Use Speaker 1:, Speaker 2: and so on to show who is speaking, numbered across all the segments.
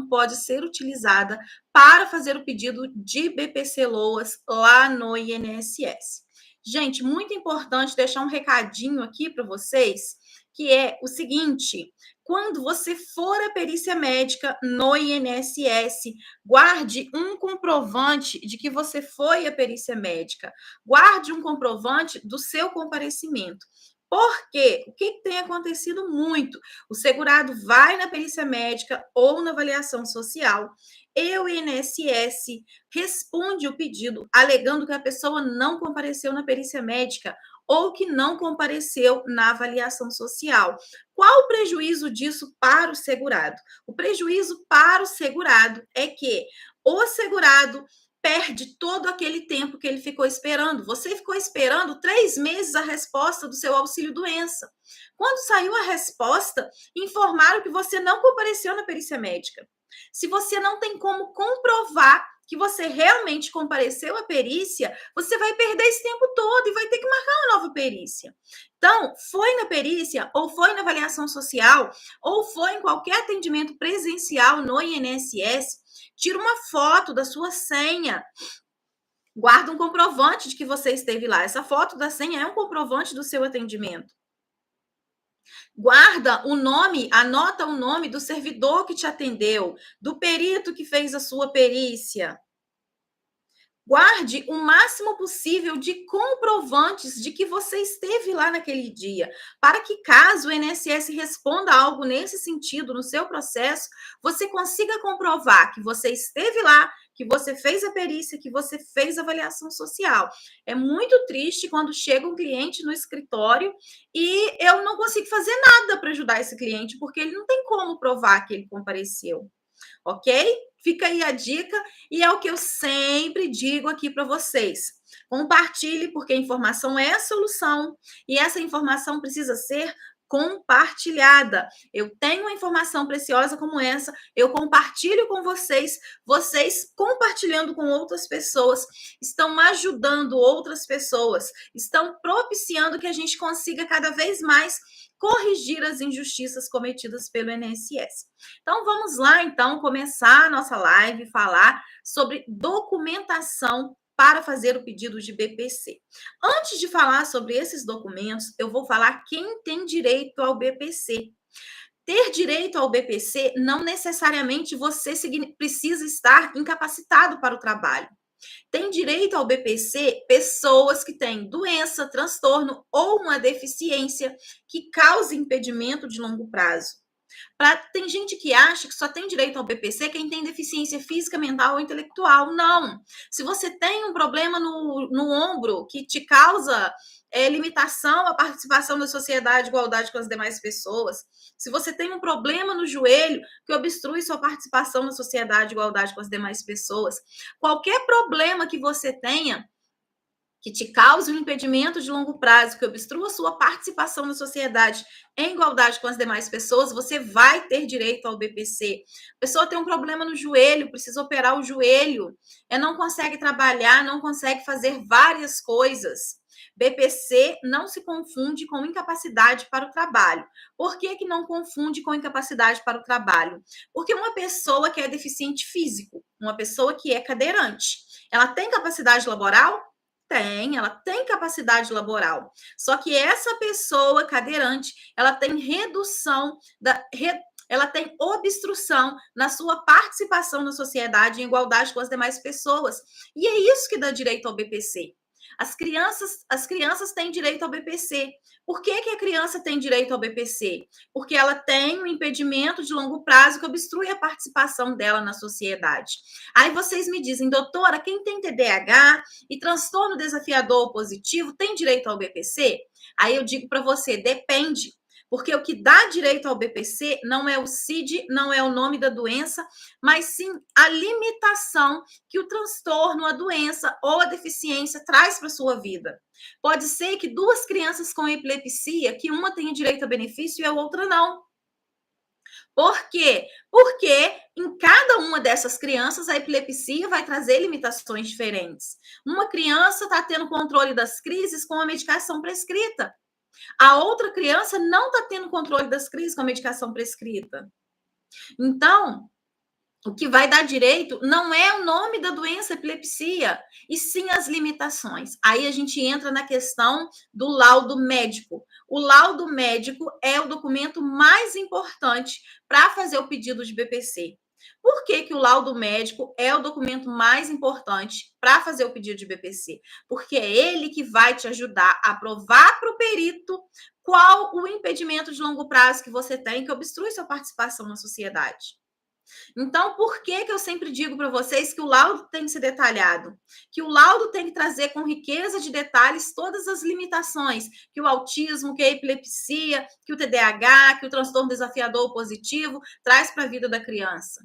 Speaker 1: pode ser utilizada para fazer o pedido de BPC-LOAS lá no INSS. Gente, muito importante deixar um recadinho aqui para vocês, que é o seguinte: quando você for à perícia médica no INSS, guarde um comprovante de que você foi à perícia médica. Guarde um comprovante do seu comparecimento. Por quê? O que tem acontecido muito? O segurado vai na perícia médica ou na avaliação social, e o INSS responde o pedido alegando que a pessoa não compareceu na perícia médica ou que não compareceu na avaliação social. Qual o prejuízo disso para o segurado? O prejuízo para o segurado é que o segurado perde todo aquele tempo que ele ficou esperando. Você ficou esperando 3 meses a resposta do seu auxílio-doença. Quando saiu a resposta, informaram que você não compareceu na perícia médica. Se você não tem como comprovar que você realmente compareceu à perícia, você vai perder esse tempo todo e vai ter que marcar uma nova perícia. Então, foi na perícia, ou foi na avaliação social, ou foi em qualquer atendimento presencial no INSS, tira uma foto da sua senha, guarda um comprovante de que você esteve lá. Essa foto da senha é um comprovante do seu atendimento. Guarda o nome, anota o nome do servidor que te atendeu, do perito que fez a sua perícia. Guarde o máximo possível de comprovantes de que você esteve lá naquele dia, para que caso o INSS responda algo nesse sentido no seu processo, você consiga comprovar que você esteve lá, que você fez a perícia, que você fez a avaliação social. É muito triste quando chega um cliente no escritório e eu não consigo fazer nada para ajudar esse cliente, porque ele não tem como provar que ele compareceu. Ok? Fica aí a dica e é o que eu sempre digo aqui para vocês. Compartilhe, porque a informação é a solução e essa informação precisa ser compartilhada. Eu tenho uma informação preciosa como essa, eu compartilho com vocês, vocês compartilhando com outras pessoas, estão ajudando outras pessoas, estão propiciando que a gente consiga cada vez mais corrigir as injustiças cometidas pelo INSS. Então, vamos lá, então, começar a nossa live e falar sobre documentação para fazer o pedido de BPC. Antes de falar sobre esses documentos, eu vou falar quem tem direito ao BPC. Ter direito ao BPC não necessariamente você precisa estar incapacitado para o trabalho. Tem direito ao BPC pessoas que têm doença, transtorno ou uma deficiência que cause impedimento de longo prazo. Tem gente que acha que só tem direito ao BPC quem tem deficiência física, mental ou intelectual. Não. Se você tem um problema no ombro que te causa limitação à participação da sociedade, igualdade com as demais pessoas, se você tem um problema no joelho que obstrui sua participação na sociedade, igualdade com as demais pessoas, qualquer problema que você tenha que te cause um impedimento de longo prazo, que obstrua sua participação na sociedade em igualdade com as demais pessoas, você vai ter direito ao BPC. A pessoa tem um problema no joelho, precisa operar o joelho, não consegue trabalhar, não consegue fazer várias coisas. BPC não se confunde com incapacidade para o trabalho. Por que não confunde com incapacidade para o trabalho? Porque uma pessoa que é deficiente físico, uma pessoa que é cadeirante, ela tem capacidade laboral? Tem, ela tem capacidade laboral. Só que essa pessoa cadeirante, ela tem ela tem obstrução na sua participação na sociedade em igualdade com as demais pessoas. E é isso que dá direito ao BPC. As crianças têm direito ao BPC. Por que a criança tem direito ao BPC? Porque ela tem um impedimento de longo prazo que obstrui a participação dela na sociedade. Aí vocês me dizem, doutora, quem tem TDAH e transtorno desafiador opositivo tem direito ao BPC? Aí eu digo para você, depende. Porque o que dá direito ao BPC não é o CID, não é o nome da doença, mas sim a limitação que o transtorno, a doença ou a deficiência traz para a sua vida. Pode ser que 2 crianças com epilepsia, que uma tenha direito a benefício e a outra não. Por quê? Porque em cada uma dessas crianças a epilepsia vai trazer limitações diferentes. Uma criança está tendo controle das crises com a medicação prescrita. A outra criança não está tendo controle das crises com a medicação prescrita. Então, O que vai dar direito não é o nome da doença epilepsia, e sim as limitações. Aí a gente entra na questão do laudo médico. O laudo médico é o documento mais importante para fazer o pedido de BPC. Por que, que o laudo médico é o documento mais importante para fazer o pedido de BPC? Porque é ele que vai te ajudar a provar para o perito qual o impedimento de longo prazo que você tem que obstrui sua participação na sociedade. Então, por que que eu sempre digo para vocês que o laudo tem que ser detalhado? Que o laudo tem que trazer com riqueza de detalhes todas as limitações que o autismo, que a epilepsia, que o TDAH, que o transtorno desafiador positivo traz para a vida da criança.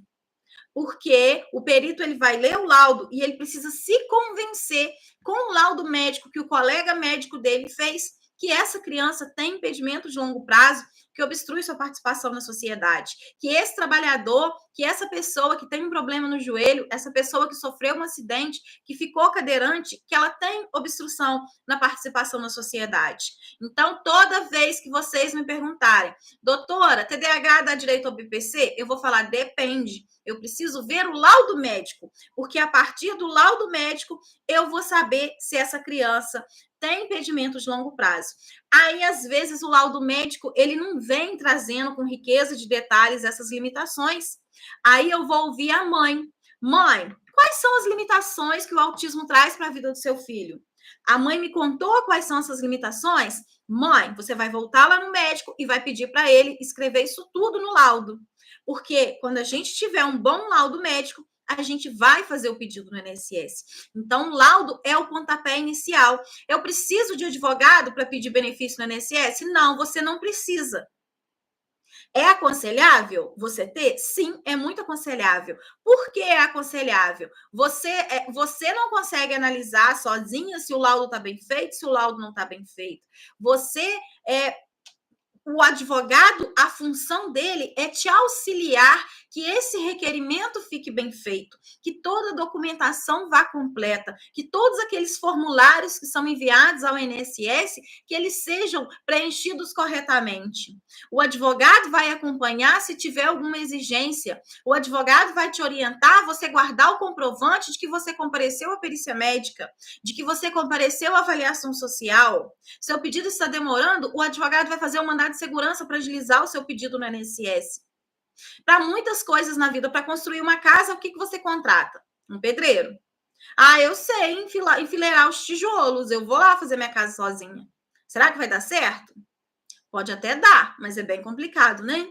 Speaker 1: Porque o perito ele vai ler o laudo e ele precisa se convencer com o laudo médico que o colega médico dele fez que essa criança tem impedimento de longo prazo que obstrui sua participação na sociedade, que esse trabalhador, que essa pessoa que tem um problema no joelho, essa pessoa que sofreu um acidente, que ficou cadeirante, que ela tem obstrução na participação na sociedade. Então, toda vez que vocês me perguntarem, doutora, TDAH dá direito ao BPC? Eu vou falar, depende. Eu preciso ver o laudo médico, porque a partir do laudo médico eu vou saber se essa criança tem impedimento de longo prazo. Aí, às vezes, o laudo médico ele não vem trazendo com riqueza de detalhes essas limitações. Aí eu vou ouvir a mãe. Mãe, quais são as limitações que o autismo traz para a vida do seu filho? A mãe me contou quais são essas limitações? Mãe, você vai voltar lá no médico e vai pedir para ele escrever isso tudo no laudo. Porque quando a gente tiver um bom laudo médico, a gente vai fazer o pedido no INSS. Então, o laudo é o pontapé inicial. Eu preciso de advogado para pedir benefício no INSS? Não, você não precisa. É aconselhável você ter? Sim, é muito aconselhável. Por que é aconselhável? Você não consegue analisar sozinha se o laudo está bem feito, se o laudo não está bem feito. O advogado, a função dele é te auxiliar que esse requerimento fique bem feito, que toda a documentação vá completa, que todos aqueles formulários que são enviados ao INSS, que eles sejam preenchidos corretamente. O advogado vai acompanhar se tiver alguma exigência. O advogado vai te orientar a você guardar o comprovante de que você compareceu à perícia médica, de que você compareceu à avaliação social. Seu pedido está demorando, o advogado vai fazer um mandado de segurança para agilizar o seu pedido no INSS. Para muitas coisas na vida, para construir uma casa, o que você contrata? Um pedreiro. Ah, eu sei enfileirar os tijolos, eu vou lá fazer minha casa sozinha. Será que vai dar certo? Pode até dar, mas é bem complicado, né?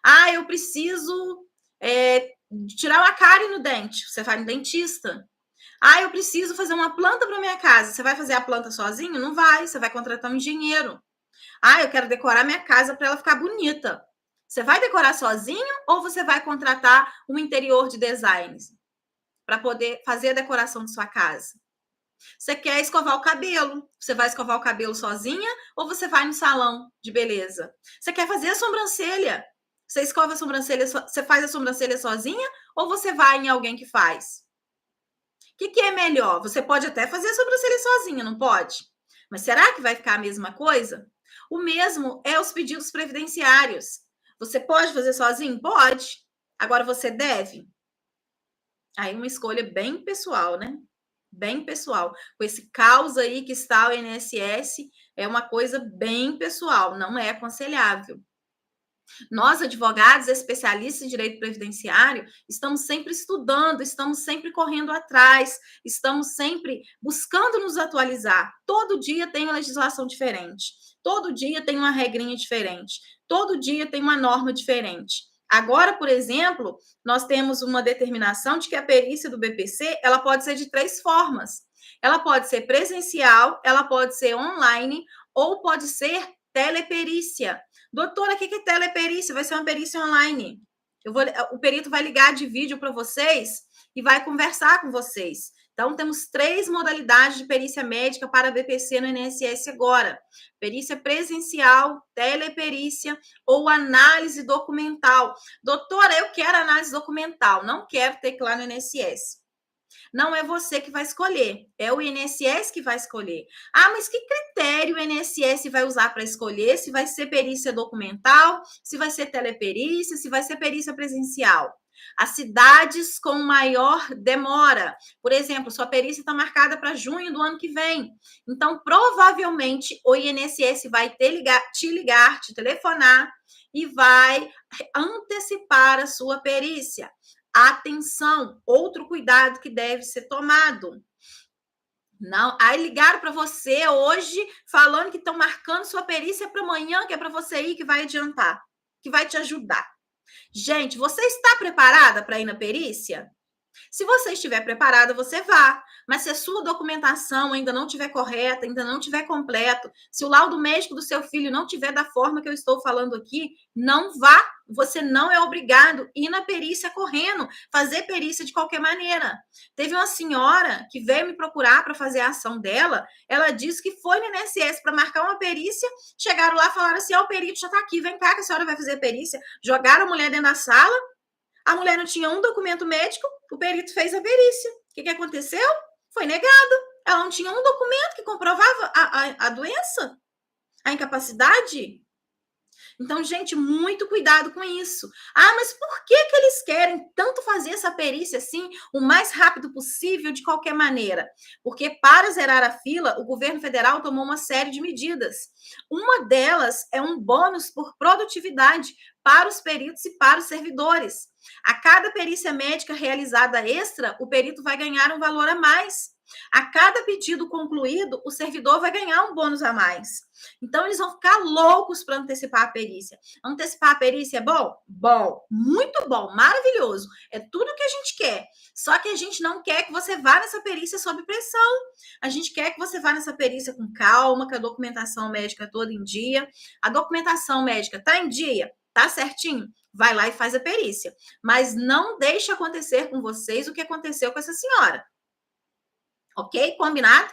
Speaker 1: Ah, eu preciso tirar uma cárie no dente. Você vai no dentista. Ah, eu preciso fazer uma planta para minha casa. Você vai fazer a planta sozinho? Não vai, você vai contratar um engenheiro. Ah, eu quero decorar minha casa para ela ficar bonita. Você vai decorar sozinho ou você vai contratar um interior de designs para poder fazer a decoração de sua casa? Você quer escovar o cabelo? Você vai escovar o cabelo sozinha ou você vai no salão de beleza? Você quer fazer a sobrancelha? Você escova a sobrancelha, você faz a sobrancelha sozinha ou você vai em alguém que faz? O que é melhor? Você pode até fazer a sobrancelha sozinha, não pode? Mas será que vai ficar a mesma coisa? O mesmo é os pedidos previdenciários. Você pode fazer sozinho? Pode. Agora você deve? Aí uma escolha bem pessoal, né? Bem pessoal. Com esse caos aí que está o INSS, é uma coisa bem pessoal, não é aconselhável. Nós, advogados, especialistas em direito previdenciário, estamos sempre estudando, estamos sempre correndo atrás, estamos sempre buscando nos atualizar. Todo dia tem uma legislação diferente, todo dia tem uma regrinha diferente, todo dia tem uma norma diferente. Agora, por exemplo, nós temos uma determinação de que a perícia do BPC ela pode ser de 3 formas. Ela pode ser presencial, ela pode ser online ou pode ser teleperícia. Doutora, o que é teleperícia? Vai ser uma perícia online. O perito vai ligar de vídeo para vocês e vai conversar com vocês. Então, temos 3 modalidades de perícia médica para BPC no INSS agora. Perícia presencial, teleperícia ou análise documental. Doutora, eu quero análise documental, não quero ter que ir lá no INSS. Não é você que vai escolher, é o INSS que vai escolher. Ah, mas que critério o INSS vai usar para escolher se vai ser perícia documental, se vai ser teleperícia, se vai ser perícia presencial? As cidades com maior demora. Por exemplo, sua perícia está marcada para junho do ano que vem. Então, provavelmente, o INSS vai te ligar, te telefonar e vai antecipar a sua perícia. Atenção, outro cuidado que deve ser tomado. Não, aí ligaram para você hoje falando que estão marcando sua perícia para amanhã, que é para você ir, que vai adiantar, que vai te ajudar. Gente, você está preparada para ir na perícia? Se você estiver preparada, você vá. Mas se a sua documentação ainda não estiver correta, ainda não estiver completo, se o laudo médico do seu filho não estiver da forma que eu estou falando aqui, não vá. Você não é obrigado a ir na perícia correndo, fazer perícia de qualquer maneira. Teve uma senhora que veio me procurar para fazer a ação dela. Ela disse que foi no INSS para marcar uma perícia. Chegaram lá e falaram assim: o perito já está aqui, vem cá que a senhora vai fazer perícia. Jogaram a mulher dentro da sala. A mulher não tinha um documento médico, o perito fez a perícia. O que aconteceu? Foi negado. Ela não tinha um documento que comprovava a doença, a incapacidade. Então, gente, muito cuidado com isso. Ah, mas por que eles querem tanto fazer essa perícia assim, o mais rápido possível, de qualquer maneira? Porque para zerar a fila, o governo federal tomou uma série de medidas. Uma delas é um bônus por produtividade para os peritos e para os servidores. A cada perícia médica realizada extra, o perito vai ganhar um valor a mais. A cada pedido concluído, o servidor vai ganhar um bônus a mais. Então, eles vão ficar loucos para antecipar a perícia. Antecipar a perícia é bom? Bom, muito bom, maravilhoso. É tudo que a gente quer. Só que a gente não quer que você vá nessa perícia sob pressão. A gente quer que você vá nessa perícia com calma, com a documentação médica toda em dia. A documentação médica está em dia? Tá certinho? Vai lá e faz a perícia. Mas não deixe acontecer com vocês o que aconteceu com essa senhora. Ok? Combinado?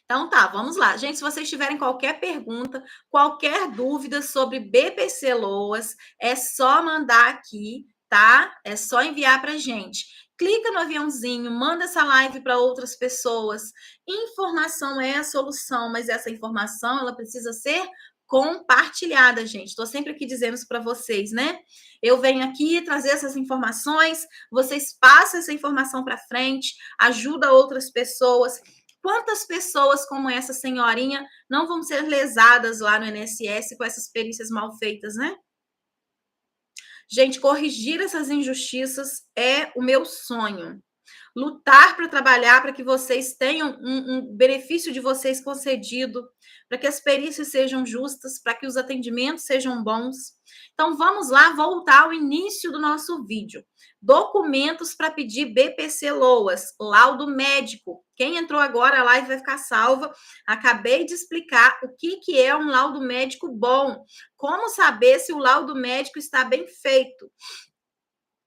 Speaker 1: Então tá, vamos lá. Gente, se vocês tiverem qualquer pergunta, qualquer dúvida sobre BPC Loas, é só mandar aqui, tá? É só enviar pra gente. Clica no aviãozinho, manda essa live para outras pessoas. Informação é a solução, mas essa informação ela precisa ser compartilhada, gente. Estou sempre aqui dizendo isso para vocês, né? Eu venho aqui trazer essas informações, vocês passam essa informação para frente, ajuda outras pessoas. Quantas pessoas como essa senhorinha não vão ser lesadas lá no INSS com essas perícias mal feitas, né? Gente, corrigir essas injustiças é o meu sonho. Lutar para trabalhar para que vocês tenham um benefício de vocês concedido, para que as perícias sejam justas, para que os atendimentos sejam bons. Então, vamos lá voltar ao início do nosso vídeo. Documentos para pedir BPC Loas, laudo médico. Quem entrou agora, a live vai ficar salva. Acabei de explicar o que é um laudo médico bom. Como saber se o laudo médico está bem feito.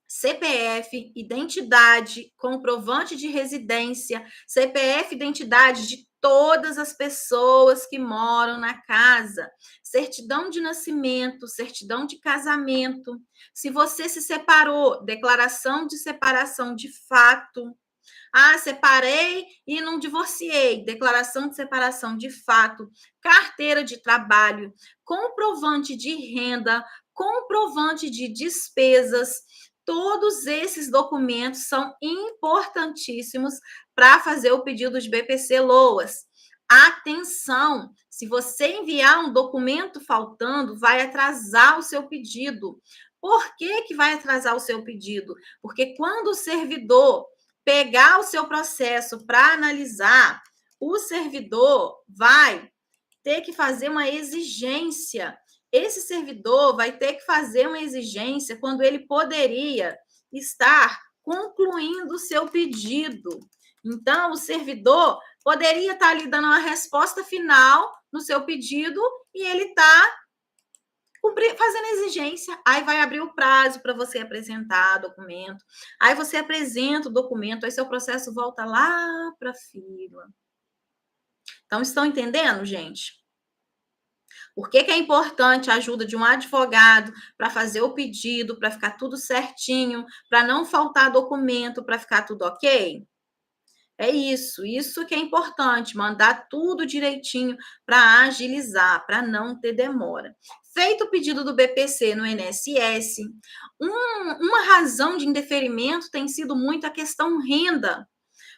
Speaker 1: CPF, identidade, comprovante de residência, CPF, identidade de todas as pessoas que moram na casa, certidão de nascimento, certidão de casamento. Se você se separou, declaração de separação de fato. Ah, separei e não divorciei, declaração de separação de fato, carteira de trabalho, comprovante de renda, comprovante de despesas. Todos esses documentos são importantíssimos para fazer o pedido de BPC Loas. Atenção, se você enviar um documento faltando, vai atrasar o seu pedido. Por que vai atrasar o seu pedido? Porque quando o servidor pegar o seu processo para analisar, o servidor vai ter que fazer uma exigência. Esse servidor vai ter que fazer uma exigência quando ele poderia estar concluindo o seu pedido. Então, o servidor poderia estar ali dando uma resposta final no seu pedido e ele está fazendo exigência. Aí vai abrir o prazo para você apresentar documento. Aí você apresenta o documento, aí seu processo volta lá para a fila. Então, estão entendendo, gente? Por que é importante a ajuda de um advogado para fazer o pedido, para ficar tudo certinho, para não faltar documento, para ficar tudo ok? É isso que é importante, mandar tudo direitinho para agilizar, para não ter demora. Feito o pedido do BPC no INSS, uma razão de indeferimento tem sido muito a questão renda.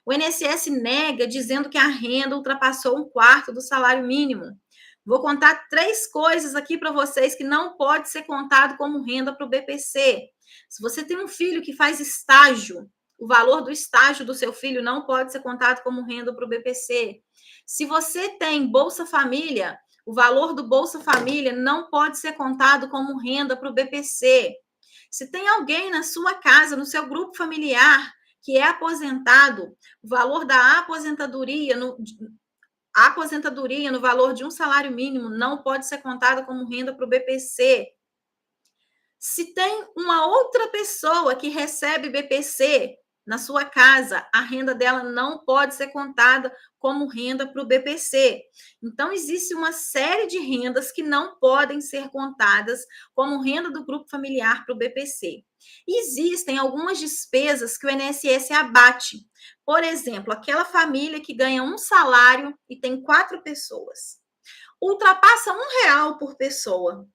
Speaker 1: O INSS nega, dizendo que a renda ultrapassou um quarto do salário mínimo. Vou contar 3 coisas aqui para vocês que não pode ser contado como renda para o BPC. Se você tem um filho que faz estágio, o valor do estágio do seu filho não pode ser contado como renda para o BPC. Se você tem Bolsa Família, o valor do Bolsa Família não pode ser contado como renda para o BPC. Se tem alguém na sua casa, no seu grupo familiar, que é aposentado, o valor da aposentadoria no valor de um salário mínimo não pode ser contado como renda para o BPC. Se tem uma outra pessoa que recebe BPC na sua casa, a renda dela não pode ser contada como renda para o BPC. Então, existe uma série de rendas que não podem ser contadas como renda do grupo familiar para o BPC. Existem algumas despesas que o INSS abate. Por exemplo, aquela família que ganha um salário e tem 4 pessoas. Ultrapassa R$ 1 por pessoa.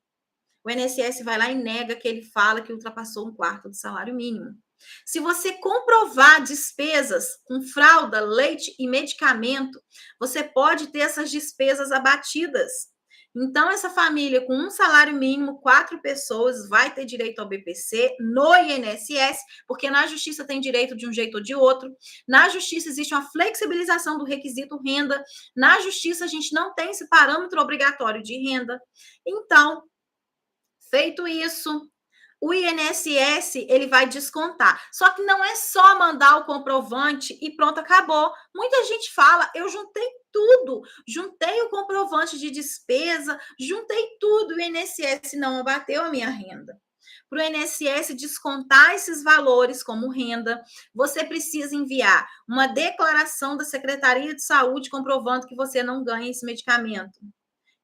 Speaker 1: O INSS vai lá e nega que ele fala que ultrapassou um quarto do salário mínimo. Se você comprovar despesas com fralda, leite e medicamento, você pode ter essas despesas abatidas. Então, essa família com um salário mínimo, 4 pessoas, vai ter direito ao BPC no INSS, porque na Justiça tem direito de um jeito ou de outro. Na Justiça existe uma flexibilização do requisito renda. Na Justiça a gente não tem esse parâmetro obrigatório de renda. Então, feito isso, o INSS ele vai descontar. Só que não é só mandar o comprovante e pronto, acabou. Muita gente fala, eu juntei tudo, juntei o comprovante de despesa, juntei tudo, o INSS não abateu a minha renda. Para o INSS descontar esses valores como renda, você precisa enviar uma declaração da Secretaria de Saúde comprovando que você não ganha esse medicamento.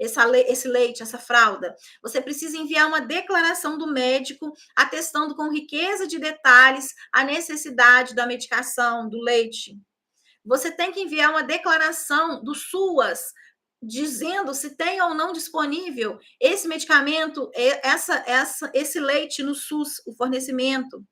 Speaker 1: Esse leite, essa fralda. Você precisa enviar uma declaração do médico atestando com riqueza de detalhes a necessidade da medicação, do leite. Você tem que enviar uma declaração do SUAS dizendo se tem ou não disponível esse medicamento, esse leite no SUS, o fornecimento.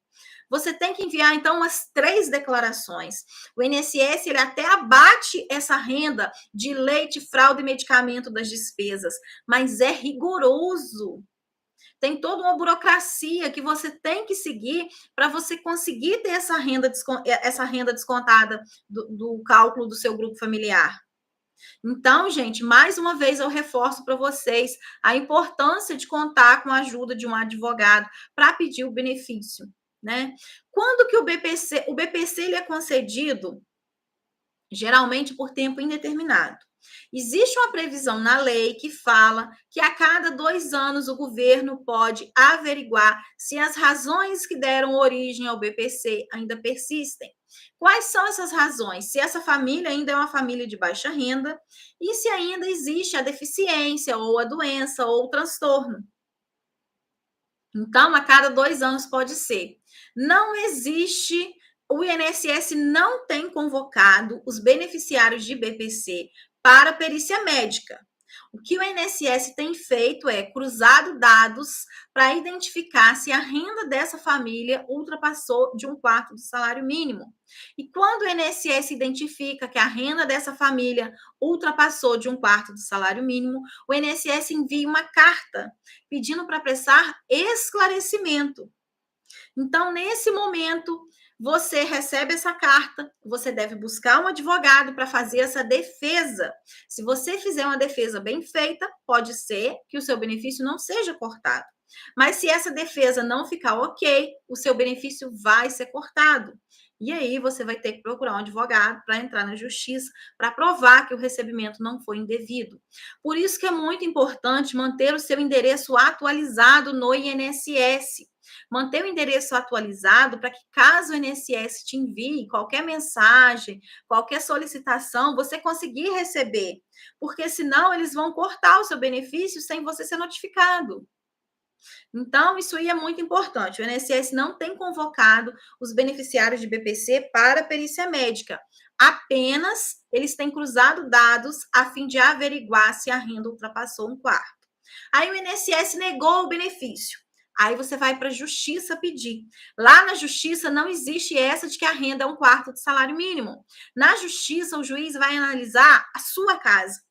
Speaker 1: Você tem que enviar, então, as 3 declarações. O INSS, ele até abate essa renda de leite, fralda e medicamento das despesas, mas é rigoroso. Tem toda uma burocracia que você tem que seguir para você conseguir ter essa renda descontada do cálculo do seu grupo familiar. Então, gente, mais uma vez eu reforço para vocês a importância de contar com a ajuda de um advogado para pedir o benefício, né? Quando que o BPC ele é concedido? Geralmente por tempo indeterminado. Existe uma previsão na lei que fala que a cada 2 anos o governo pode averiguar se as razões que deram origem ao BPC ainda persistem. Quais são essas razões? Se essa família ainda é uma família de baixa renda e se ainda existe a deficiência ou a doença ou o transtorno. Então, a cada 2 anos pode ser. Não existe, o INSS não tem convocado os beneficiários de BPC para perícia médica. O que o INSS tem feito é cruzado dados para identificar se a renda dessa família ultrapassou de um quarto do salário mínimo. E quando o INSS identifica que a renda dessa família ultrapassou de um quarto do salário mínimo, o INSS envia uma carta pedindo para prestar esclarecimento. Então, nesse momento, você recebe essa carta, você deve buscar um advogado para fazer essa defesa. Se você fizer uma defesa bem feita, pode ser que o seu benefício não seja cortado. Mas se essa defesa não ficar ok, o seu benefício vai ser cortado. E aí você vai ter que procurar um advogado para entrar na justiça, para provar que o recebimento não foi indevido. Por isso que é muito importante manter o seu endereço atualizado no INSS. Manter o endereço atualizado para que, caso o INSS te envie qualquer mensagem, qualquer solicitação, você conseguir receber. Porque senão eles vão cortar o seu benefício sem você ser notificado. Então, isso aí é muito importante. O INSS não tem convocado os beneficiários de BPC para perícia médica. Apenas eles têm cruzado dados a fim de averiguar se a renda ultrapassou um quarto. Aí o INSS negou o benefício. Aí você vai para a justiça pedir. Lá na justiça não existe essa de que a renda é um quarto do salário mínimo. Na justiça, o juiz vai analisar a sua casa,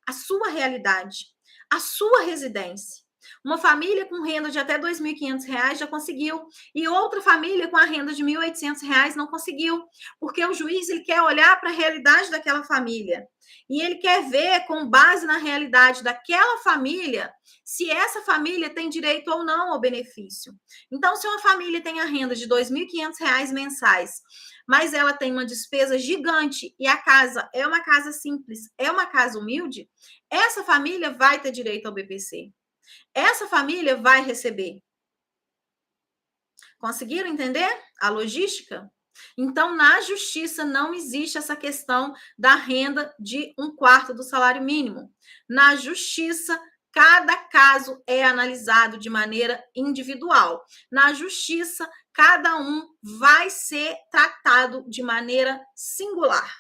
Speaker 1: a sua realidade, a sua residência. Uma família com renda de até R$ 2.500 já conseguiu, e outra família com a renda de R$ 1.800 não conseguiu, porque o juiz ele quer olhar para a realidade daquela família, e ele quer ver, com base na realidade daquela família, se essa família tem direito ou não ao benefício. Então, se uma família tem a renda de R$ 2.500 mensais, mas ela tem uma despesa gigante e a casa é uma casa simples, é uma casa humilde, essa família vai ter direito ao BPC. Essa família vai receber. Conseguiram entender a logística? Então, na justiça não existe essa questão da renda de um quarto do salário mínimo. Na justiça, cada caso é analisado de maneira individual. Na justiça, cada um vai ser tratado de maneira singular,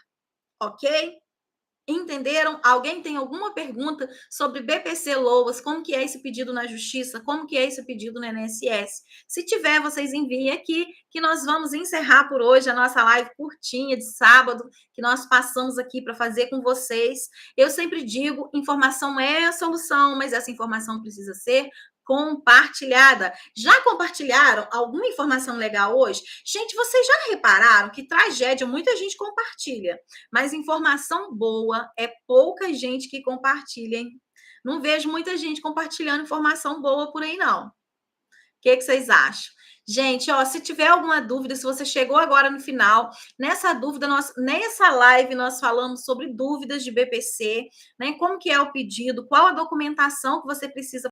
Speaker 1: ok? Entenderam? Alguém tem alguma pergunta sobre BPC Loas? Como que é esse pedido na Justiça? Como que é esse pedido no INSS? Se tiver, vocês enviem aqui, que nós vamos encerrar por hoje a nossa live curtinha de sábado, que nós passamos aqui para fazer com vocês. Eu sempre digo, informação é a solução, mas essa informação precisa ser compartilhada. Já compartilharam alguma informação legal hoje? Gente, vocês já repararam que tragédia muita gente compartilha, mas informação boa é pouca gente que compartilha, hein? Não vejo muita gente compartilhando informação boa por aí, não. O que vocês acham? Gente, ó, se tiver alguma dúvida, se você chegou agora no final, nessa live nós falamos sobre dúvidas de BPC, né? Como que é o pedido, qual a documentação que você precisa